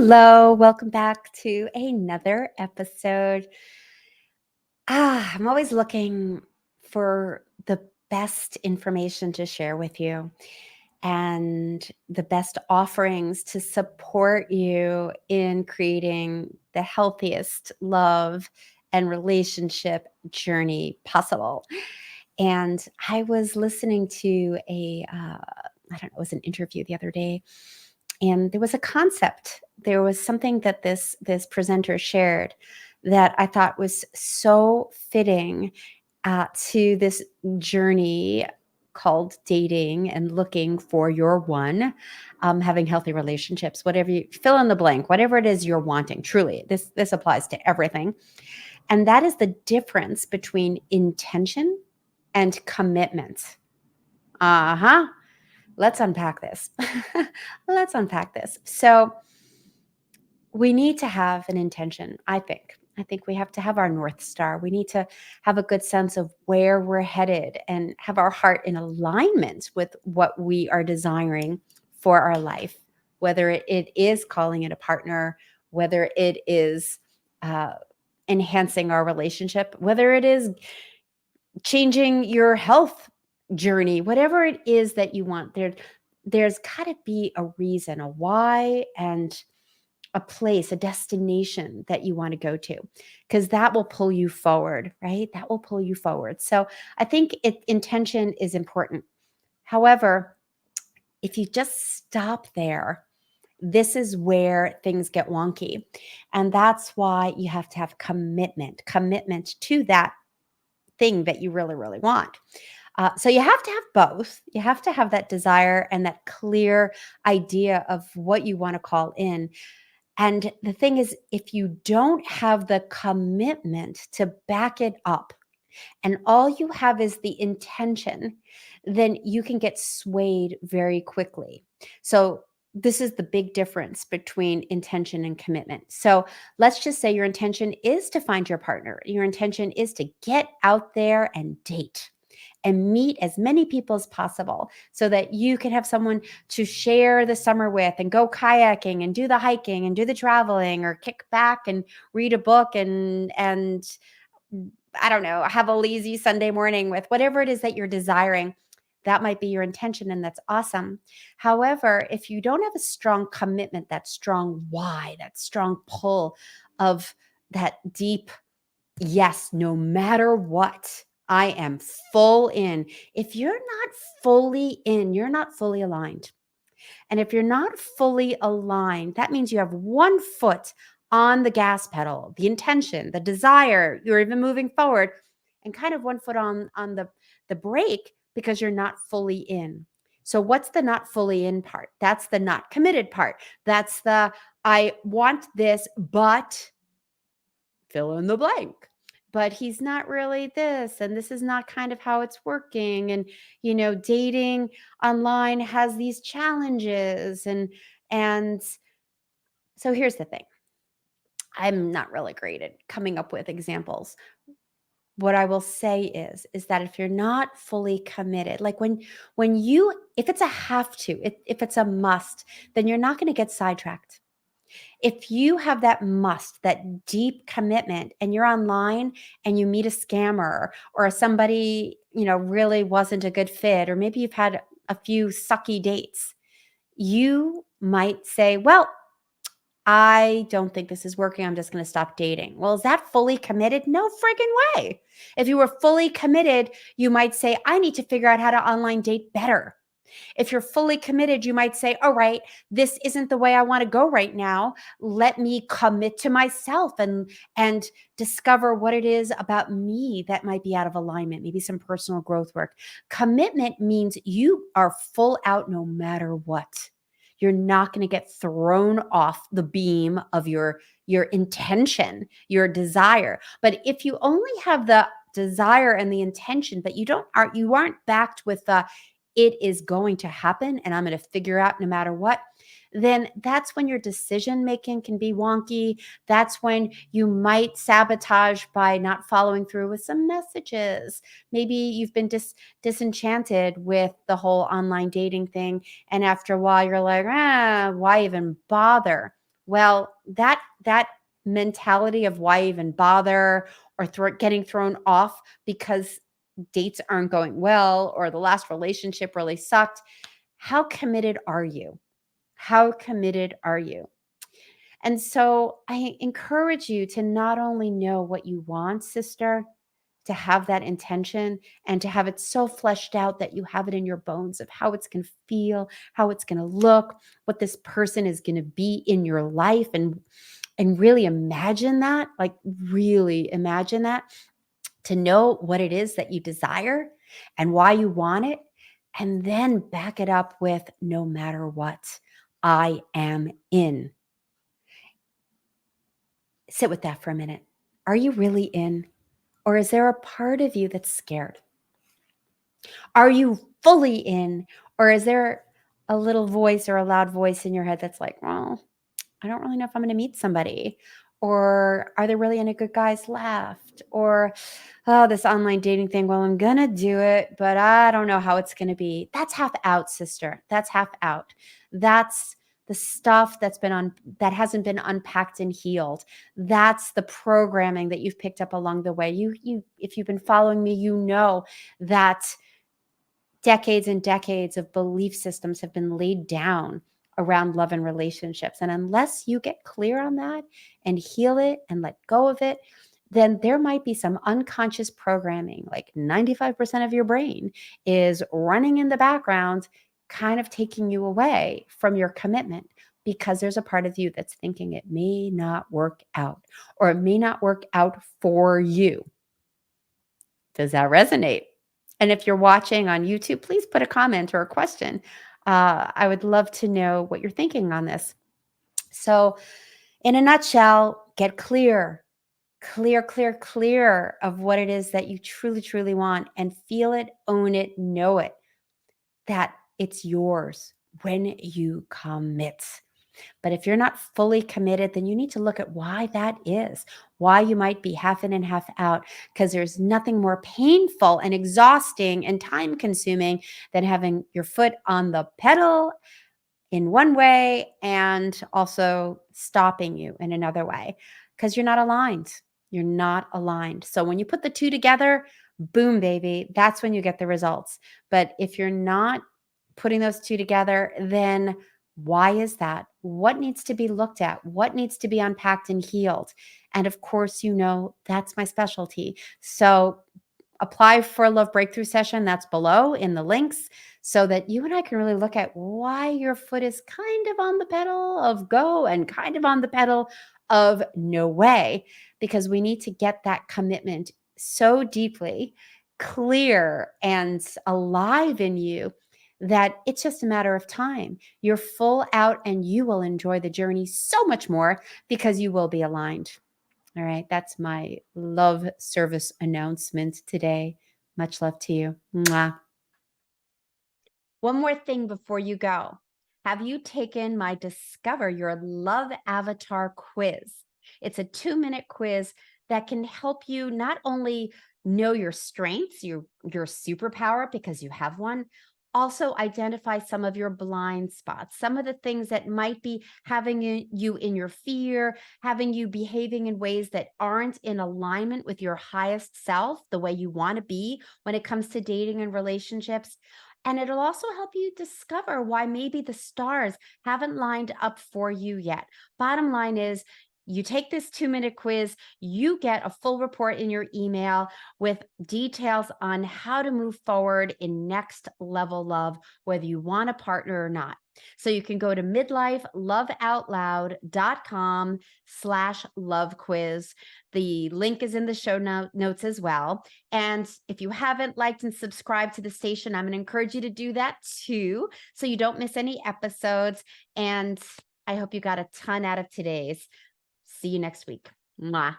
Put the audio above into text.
Hello, welcome back to another episode. I'm always looking for the best information to share with you and the best offerings to support you in creating the healthiest love and relationship journey possible. And I was listening to I don't know, it was an interview the other day, and there was a concept. There was something that this presenter shared that I thought was so fitting to this journey called dating and looking for your one, having healthy relationships, whatever you fill in the blank, whatever it is you're wanting. Truly, this applies to everything, and that is the difference between intention and commitment. Uh huh. Let's unpack this. Let's unpack this. So, we need to have an intention, I think. I think we have to have our North Star. We need to have a good sense of where we're headed and have our heart in alignment with what we are desiring for our life, whether it is calling it a partner, whether it is uh, enhancing our relationship, whether it is changing your health journey, whatever it is that you want. There's got to be a reason, a why, and a place, a destination that you want to go to, because that will pull you forward, right? That will pull you forward. So I think intention is important. However, if you just stop there, this is where things get wonky. And that's why you have to have commitment to that thing that you really, really want. So you have to have both. You have to have that desire and that clear idea of what you want to call in. And the thing is, if you don't have the commitment to back it up, and all you have is the intention, then you can get swayed very quickly. So, this is the big difference between intention and commitment. So, let's just say your intention is to find your partner, your intention is to get out there and date and meet as many people as possible so that you can have someone to share the summer with and go kayaking and do the hiking and do the traveling, or kick back and read a book and I don't know, have a lazy Sunday morning with whatever it is that you're desiring. That might be your intention, and that's awesome. However, if you don't have a strong commitment, that strong why, that strong pull of that deep yes, no matter what, I am full in. If you're not fully in, you're not fully aligned. And if you're not fully aligned, that means you have one foot on the gas pedal, the intention, the desire, you're even moving forward, and kind of one foot on the brake because you're not fully in. So what's the not fully in part? That's the not committed part. That's the I want this, but fill in the blank. But he's not really this, and this is not kind of how it's working. And dating online has these challenges, and so here's the thing. I'm not really great at coming up with examples. What I will say is that if you're not fully committed, like when you if it's a have to, if it's a must, then you're not going to get sidetracked. If you have that must, that deep commitment, and you're online and you meet a scammer or somebody, really wasn't a good fit, or maybe you've had a few sucky dates, you might say, well, I don't think this is working. I'm just going to stop dating. Well, is that fully committed? No friggin' way. If you were fully committed, you might say, I need to figure out how to online date better. If you're fully committed, you might say, all right, this isn't the way I want to go right now. Let me commit to myself and discover what it is about me that might be out of alignment, maybe some personal growth work. Commitment means you are full out no matter what. You're not going to get thrown off the beam of your intention, your desire. But if you only have the desire and the intention, but you aren't backed with the it is going to happen and I'm going to figure out no matter what, then that's when your decision making can be wonky. That's when you might sabotage by not following through with some messages. Maybe you've been disenchanted with the whole online dating thing. And after a while, you're like, why even bother? Well, that mentality of why even bother, or getting thrown off because dates aren't going well or the last relationship really sucked. How committed are you? How committed are you? And so I encourage you to not only know what you want, sister, to have that intention and to have it so fleshed out that you have it in your bones of how it's going to feel, how it's going to look, what this person is going to be in your life, and really imagine that, like really imagine that, to know what it is that you desire and why you want it, and then back it up with no matter what, I am in. Sit with that for a minute. Are you really in? Or is there a part of you that's scared? Are you fully in? Or is there a little voice or a loud voice in your head that's like, well, I don't really know if I'm going to meet somebody? Or are there really any good guys left? Or, oh, this online dating thing, well, I'm going to do it, but I don't know how it's going to be. That's half out, sister. That's half out. That's the stuff that hasn't been unpacked and healed. That's the programming that you've picked up along the way. If you've been following me, you know that decades and decades of belief systems have been laid down around love and relationships. And unless you get clear on that and heal it and let go of it, then there might be some unconscious programming, like 95% of your brain is running in the background, kind of taking you away from your commitment because there's a part of you that's thinking it may not work out or it may not work out for you. Does that resonate? And if you're watching on YouTube, please put a comment or a question. I would love to know what you're thinking on this. So, in a nutshell, get clear, clear, clear, clear of what it is that you truly, truly want and feel it, own it, know it, that it's yours when you commit. But if you're not fully committed, then you need to look at why that is, why you might be half in and half out, because there's nothing more painful and exhausting and time consuming than having your foot on the pedal in one way and also stopping you in another way because you're not aligned. You're not aligned. So when you put the two together, boom, baby, that's when you get the results. But if you're not putting those two together, then why is that? What needs to be looked at? What needs to be unpacked and healed? And of course, you know, that's my specialty. So apply for a love breakthrough session. That's below in the links so that you and I can really look at why your foot is kind of on the pedal of go and kind of on the pedal of no way, because we need to get that commitment so deeply clear and alive in you that it's just a matter of time. You're full out and you will enjoy the journey so much more because you will be aligned. All right, that's my love service announcement today. Much love to you. Mwah. One more thing before you go. Have you taken my Discover Your Love Avatar quiz? It's a 2-minute quiz that can help you not only know your strengths, your superpower because you have one, also identify some of your blind spots, some of the things that might be having you in your fear, having you behaving in ways that aren't in alignment with your highest self, the way you want to be when it comes to dating and relationships. And it'll also help you discover why maybe the stars haven't lined up for you yet. Bottom line is, you take this 2-minute quiz, you get a full report in your email with details on how to move forward in next level love, whether you want a partner or not. So you can go to midlifeloveoutloud.com/love quiz. The link is in the show notes as well. And if you haven't liked and subscribed to the station, I'm going to encourage you to do that too, so you don't miss any episodes. And I hope you got a ton out of today's. See you next week. Mwah.